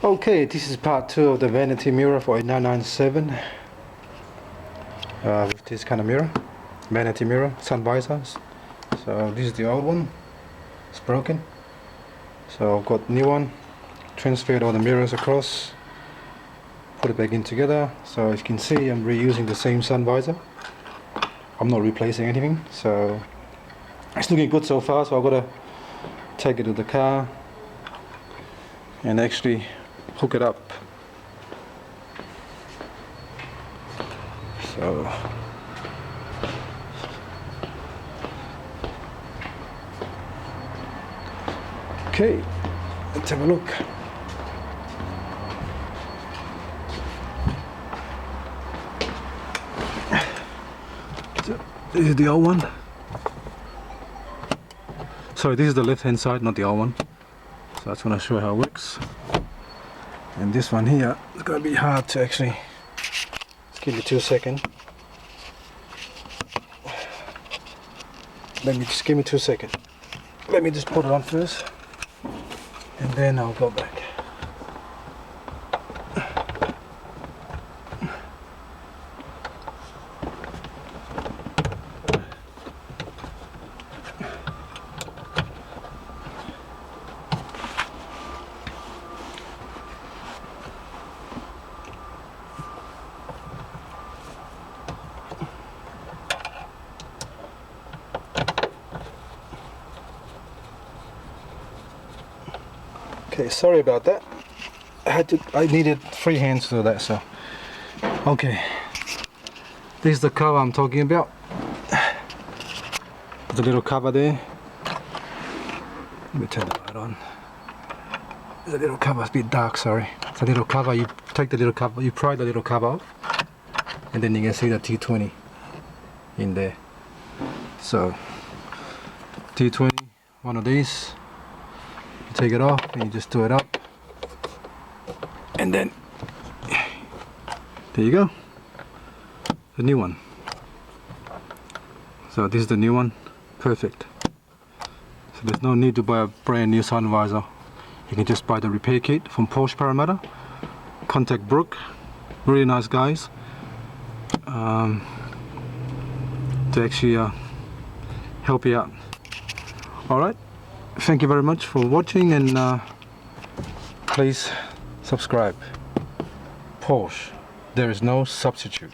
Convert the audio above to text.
Okay, this is part 2 of the vanity mirror for a 997 with this kind of mirror, vanity mirror, sun visors. So this is the old one, it's broken. So I've got new one, transferred all the mirrors across, put it back in together. So as you can see, I'm reusing the same sun visor. I'm not replacing anything, so it's looking good so far. So I've got to take it to the car and actually hook it up. So okay, let's have a look. So this is the old one. Sorry, this is the left hand side, not the old one. So I just want to show you how it works. And this one here is going to be hard to actually. Just give me 2 seconds. Give me 2 seconds. Let me just put it on first, and then I'll go back. Okay, sorry about that. I needed 3 hands to do that, so. Okay. This is the cover I'm talking about. There's a little cover there. Let me turn the light on. There's a little cover, it's a bit dark, sorry. It's a little cover, you take the little cover, you pry the little cover off, and then you can see the T20 in there. So, T20, one of these. Take it off and you just do it up, and then there you go, the new one. So this is the new one, perfect. So there's no need to buy a brand new sun visor. You can just buy the repair kit from Porsche Parramatta. Contact Brooke, really nice guys, to actually help you out. Alright, thank you very much for watching, and please subscribe. Porsche, there is no substitute.